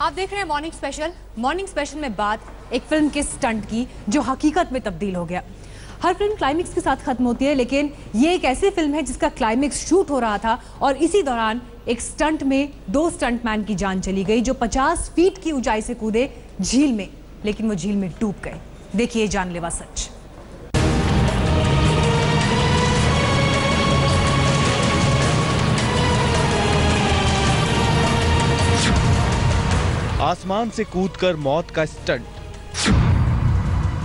आप देख रहे हैं मॉर्निंग स्पेशल। मॉर्निंग स्पेशल में बात एक फिल्म के स्टंट की जो हकीकत में तब्दील हो गया। हर फिल्म क्लाइमेक्स के साथ खत्म होती है, लेकिन ये एक ऐसी फिल्म है जिसका क्लाइमेक्स शूट हो रहा था और इसी दौरान एक स्टंट में 2 स्टंटमैन की जान चली गई जो 50 फीट की ऊंचाई से कूदे झील में, लेकिन वो झील में डूब गए। देखिए जानलेवा सच। आसमान से कूदकर मौत का स्टंट।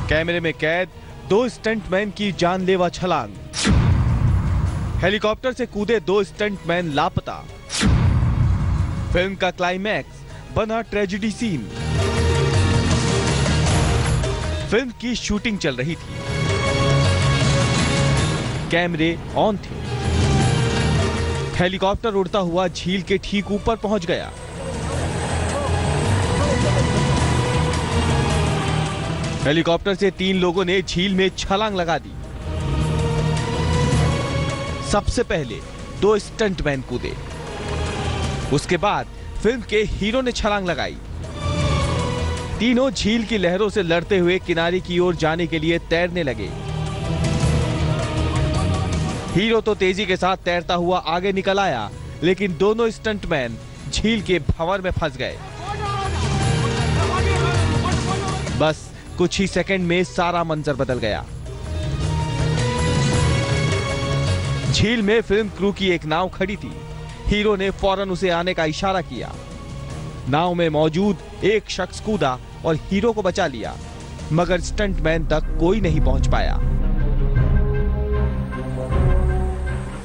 कैमरे में कैद 2 स्टंटमैन की जानलेवा छलांग। हेलीकॉप्टर से कूदे 2 स्टंटमैन लापता। फिल्म का क्लाइमैक्स बना ट्रेजेडी सीन। फिल्म की शूटिंग चल रही थी, कैमरे ऑन थे। हेलीकॉप्टर उड़ता हुआ झील के ठीक ऊपर पहुंच गया। हेलीकॉप्टर से 3 लोगों ने झील में छलांग लगा दी। सबसे पहले 2 स्टंटमैन कूदे, उसके बाद फिल्म के हीरो ने छलांग लगाई। तीनों झील की लहरों से लड़ते हुए किनारे की ओर जाने के लिए तैरने लगे। हीरो तो तेजी के साथ तैरता हुआ आगे निकल आया, लेकिन दोनों स्टंटमैन झील के भंवर में फंस गए। बस कुछ ही सेकंड में सारा मंजर बदल गया। झील में फिल्म क्रू की एक नाव खड़ी थी। हीरो ने फौरन उसे आने का इशारा किया। नाव में मौजूद एक शख्स कूदा और हीरो को बचा लिया, मगर स्टंटमैन तक कोई नहीं पहुंच पाया।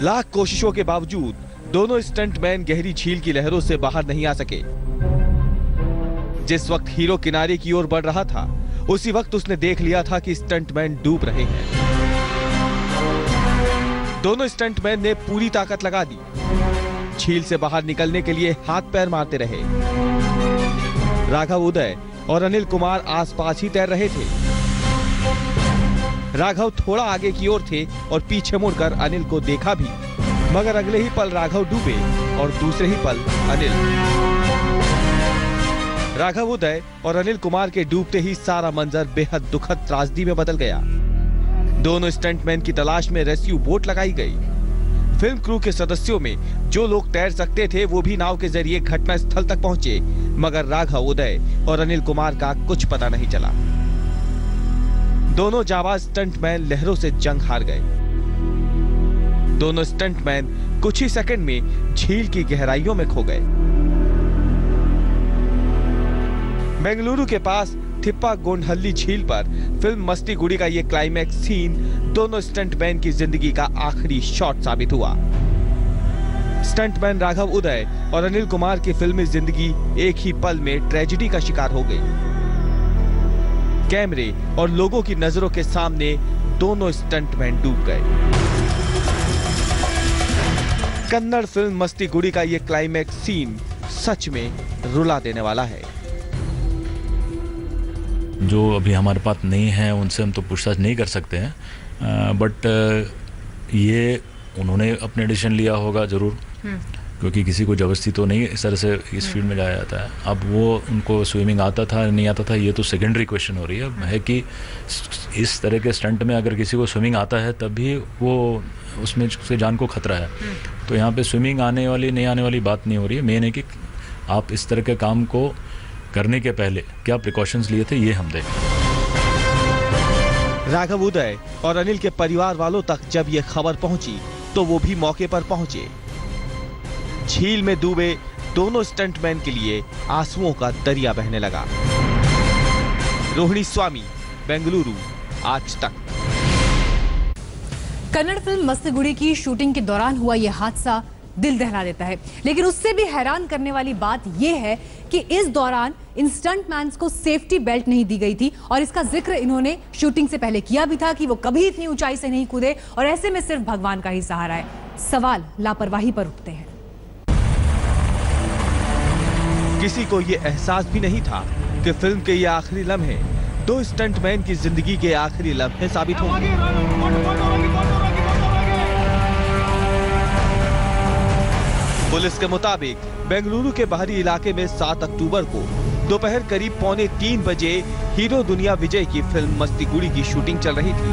लाख कोशिशों के बावजूद दोनों स्टंटमैन गहरी झील की लहरों से बाहर नहीं आ सके। जिस वक्त हीरो किनारे की ओर बढ़ रहा था, उसी वक्त उसने देख लिया था कि स्टंटमैन डूब रहे हैं। दोनों स्टंटमैन ने पूरी ताकत लगा दी। झील से बाहर निकलने के लिए हाथ पैर मारते रहे। राघव, उदय और अनिल कुमार आसपास ही तैर रहे थे। राघव थोड़ा आगे की ओर थे और पीछे मुड़कर अनिल को देखा भी, मगर अगले ही पल राघव डूबे और दूसरे ही पल अनिल। राघव, उदय और अनिल कुमार के डूबते ही सारा मंजर बेहद दुखद त्रासदी में बदल गया। दोनों स्टंटमैन की तलाश में रेस्क्यू बोट लगाई गई। फिल्म क्रू के सदस्यों में जो लोग तैर सकते थे वो भी नाव के जरिए घटना स्थल तक पहुंचे, मगर राघव, उदय और अनिल कुमार का कुछ पता नहीं चला। दोनों जाबाज स्टंटमैन लहरों से जंग हार गए। दोनों स्टंटमैन कुछ ही सेकंड में झील की गहराइयों में खो गए। बेंगलुरु के पास थिप्पा गोंडहल्ली झील पर फिल्म मस्ती गुड़ी का यह क्लाइमैक्स सीन दोनों स्टंटमैन की जिंदगी का आखिरी शॉट साबित हुआ। स्टंटमैन राघव, उदय और अनिल कुमार की फिल्मी जिंदगी एक ही पल में ट्रेजेडी का शिकार हो गई। कैमरे और लोगों की नजरों के सामने दोनों स्टंटमैन डूब गए। कन्नड़ फिल्म मस्ती गुड़ी का यह क्लाइमैक्स सीन सच में रुला देने वाला है। जो अभी हमारे पास नहीं है उनसे हम तो पूछताछ नहीं कर सकते हैं, बट ये उन्होंने अपने डिसीजन लिया होगा ज़रूर, क्योंकि किसी को जबरदस्ती तो नहीं इस तरह से इस फील्ड में जाया जाता है। अब वो उनको स्विमिंग आता था नहीं आता था ये तो सेकेंडरी क्वेश्चन हो रही है कि इस तरह के स्टंट में अगर किसी को स्विमिंग आता है तब भी वो उसमें उसके जान को खतरा है। तो यहाँ पे स्विमिंग आने वाली नहीं आने वाली बात नहीं हो रही है। मेन है कि आप इस तरह के काम को करने के पहले क्या प्रिकॉशंस लिए थे, ये हम देखें। राघव, उदय और अनिल के परिवार वालों तक जब यह खबर पहुंची तो वो भी मौके पर पहुंचे। झील में डूबे दोनों स्टंटमैन के लिए आंसुओं का दरिया बहने लगा। रोहिणी स्वामी, बेंगलुरु, आज तक। कन्नड़ फिल्म मस्ती गुड़ी की शूटिंग के दौरान हुआ यह हादसा दिल दहला देता है, लेकिन उससे भी हैरान करने वाली बात यह है कि इस दौरान इन स्टंटमैन्स को सेफ्टी बेल्ट नहीं दी गई थी और इसका जिक्र इन्होंने शूटिंग से पहले किया भी था कि वो कभी इतनी ऊंचाई से नहीं कूदे और ऐसे में सिर्फ भगवान का ही सहारा है। सवाल लापरवाही पर उठते हैं। किसी को यह एहसास भी नहीं था कि फिल्म के ये आखिरी लम्हे 2 स्टंटमैन की जिंदगी के आखिरी लम्हे साबित होंगे। पुलिस के मुताबिक बेंगलुरु के बाहरी इलाके में 7 अक्टूबर को दोपहर करीब 2:45 बजे हीरो दुनिया विजय की फिल्म मस्ती गुड़ी की शूटिंग चल रही थी।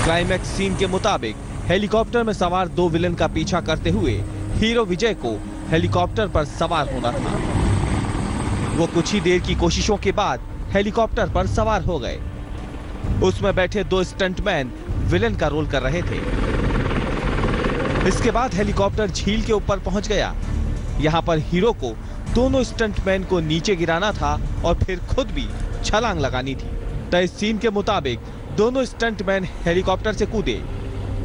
क्लाइमैक्स सीन के मुताबिक हेलीकॉप्टर में सवार 2 विलेन का पीछा करते हुए हीरो विजय को हेलीकॉप्टर पर सवार होना था। वो कुछ ही देर की कोशिशों के बाद हेलीकॉप्टर पर सवार हो गए। उसमें बैठे 2 स्टंटमैन विलेन का रोल कर रहे थे। इसके बाद हेलीकॉप्टर झील के ऊपर पहुंच गया। यहां पर हीरो को दोनों स्टंटमैन को नीचे गिराना था और फिर खुद भी छलांग लगानी थी। तय सीन के मुताबिक दोनों स्टंटमैन हेलीकॉप्टर से कूदे।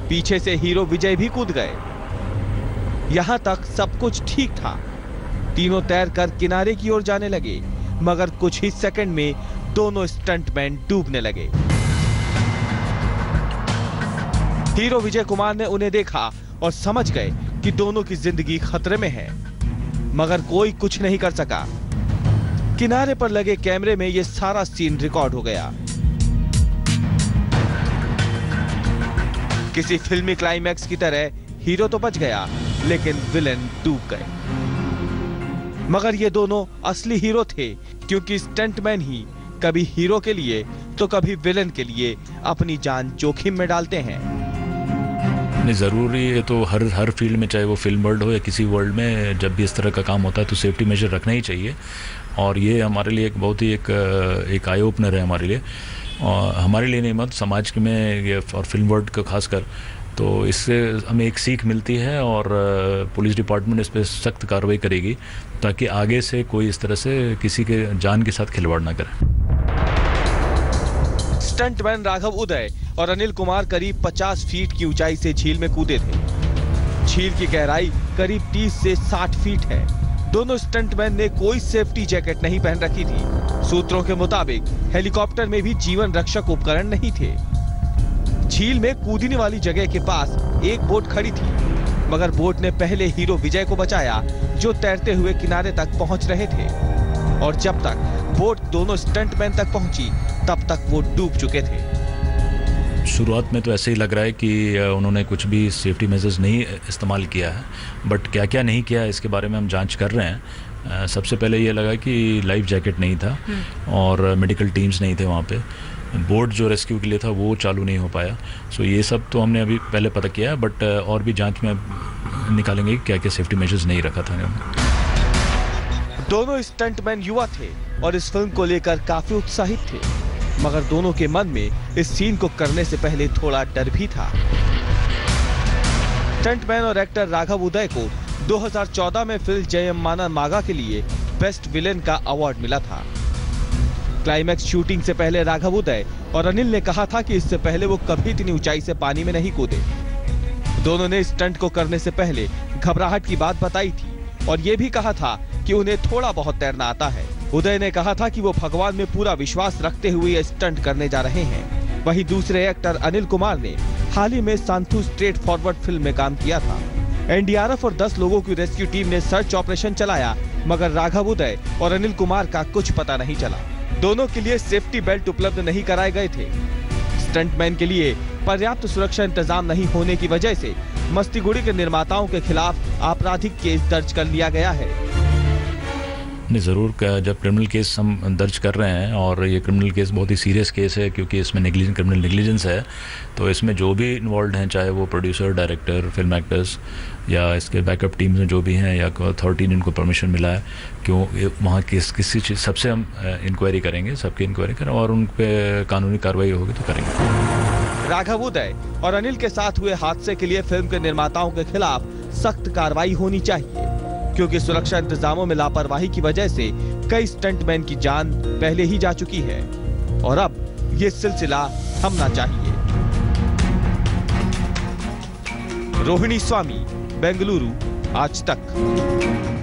पीछे से हीरो विजय भी कूद गए। यहां तक सब कुछ ठीक था। तीनों तैरकर किनारे की ओर जाने लगे, मगर कुछ ही सेकंड में दोनों स्टंटमैन डूबने लगे। हीरो विजय कुमार ने उन्हें देखा और समझ गए कि दोनों की जिंदगी खतरे में है, मगर कोई कुछ नहीं कर सका। किनारे पर लगे कैमरे में यह सारा सीन रिकॉर्ड हो गया। किसी फिल्मी क्लाइमैक्स की तरह हीरो तो बच गया, लेकिन विलेन डूब गए। मगर ये दोनों असली हीरो थे, क्योंकि स्टंटमैन ही कभी हीरो के लिए तो कभी विलेन के लिए अपनी जान जोखिम में डालते हैं। नहीं, ज़रूरी है तो हर फील्ड में, चाहे वो फिल्म वर्ल्ड हो या किसी वर्ल्ड में, जब भी इस तरह का काम होता है तो सेफ्टी मेजर रखना ही चाहिए। और ये हमारे लिए एक बहुत ही एक आई ओपनर है हमारे लिए, और हमारे लिए नहीं मत समाज में ये और फिल्म वर्ल्ड का खासकर। तो इससे हमें एक सीख मिलती है और पुलिस डिपार्टमेंट इस पर सख्त कार्रवाई करेगी ताकि आगे से कोई इस तरह से किसी के जान के साथ खिलवाड़ ना करे। स्टंटमैन राघव उदय और अनिल कुमार करीब 50 फीट की ऊंचाई से झील में कूदे थे। झील की गहराई करीब 30 से 60 फीट है। दोनों स्टंटमैन ने कोई सेफ्टी जैकेट नहीं पहन रखी थी। सूत्रों के मुताबिक हेलीकॉप्टर में भी जीवन रक्षक उपकरण नहीं थे। झील में कूदने वाली जगह के पास एक बोट खड़ी थी, मगर बोट ने पहले हीरो विजय को बचाया, जो तैरते हुए किनारे तक पहुंच रहे थे। और जब तक बोट दोनों स्टंटमैन तक पहुंची, तब तक वो डूब चुके थे। शुरुआत में तो ऐसे ही लग रहा है कि उन्होंने कुछ भी सेफ्टी मेजर्स नहीं इस्तेमाल किया है, बट क्या क्या नहीं किया इसके बारे में हम जांच कर रहे हैं। सबसे पहले ये लगा कि लाइफ जैकेट नहीं था और मेडिकल टीम्स नहीं थे वहाँ पे। बोट जो रेस्क्यू के लिए था वो चालू नहीं हो पाया। सो ये सब तो हमने अभी पहले पता किया है, बट और भी जांच में निकालेंगे क्या क्या सेफ्टी मेजर्स नहीं रखा था। दोनों स्टंटमैन युवा थे और इस फिल्म को लेकर काफी उत्साहित थे, मगर दोनों के मन में इस सीन को करने से पहले थोड़ा डर भी था। स्टंटमैन और एक्टर राघव उदय को 2014 में फिल्म जयम्माना मागा के लिए बेस्ट विलेन का अवार्ड मिला था। क्लाइमैक्स शूटिंग से पहले राघव उदय और अनिल ने कहा था कि इससे पहले वो कभी इतनी ऊंचाई से पानी में नहीं कूदे। दोनों ने स्टंट को करने से पहले घबराहट की बात बताई थी और ये भी कहा था कि उन्हें थोड़ा बहुत तैरना आता है। उदय ने कहा था कि वो भगवान में पूरा विश्वास रखते हुए ये स्टंट करने जा रहे हैं। वहीं दूसरे एक्टर अनिल कुमार ने हाल ही में सांथू स्ट्रेट फॉरवर्ड फिल्म में काम किया था। एनडीआरएफ और 10 लोगों की रेस्क्यू टीम ने सर्च ऑपरेशन चलाया, मगर राघव उदय और अनिल कुमार का कुछ पता नहीं चला। दोनों के लिए सेफ्टी बेल्ट उपलब्ध नहीं कराए गए थे। स्टंटमैन के लिए पर्याप्त सुरक्षा इंतजाम नहीं होने की वजह से मस्ती गुड़ी के निर्माताओं के खिलाफ आपराधिक केस दर्ज कर लिया गया है। नहीं, ज़रूर जब क्रिमिनल केस हम दर्ज कर रहे हैं, और ये क्रिमिनल केस बहुत ही सीरियस केस है क्योंकि इसमें क्रिमिनल नेग्लिजेंस है, तो इसमें जो भी इन्वॉल्व हैं, चाहे वो प्रोड्यूसर, डायरेक्टर, फिल्म एक्टर्स या इसके बैकअप टीम में जो भी हैं या अथॉरिटी ने इनको परमिशन मिला है, क्यों वहाँ किसी चीज़ सबसे हम इंक्वायरी करेंगे, सबकी इंक्वायरी करें और उन पर कानूनी कार्रवाई होगी तो करेंगे। राघव उदय और अनिल के साथ हुए हादसे के लिए फिल्म के निर्माताओं के खिलाफ सख्त कार्रवाई होनी चाहिए, क्योंकि सुरक्षा इंतजामों में लापरवाही की वजह से कई स्टंटमैन की जान पहले ही जा चुकी है और अब ये सिलसिला थमना चाहिए। रोहिणी स्वामी, बेंगलुरु, आज तक।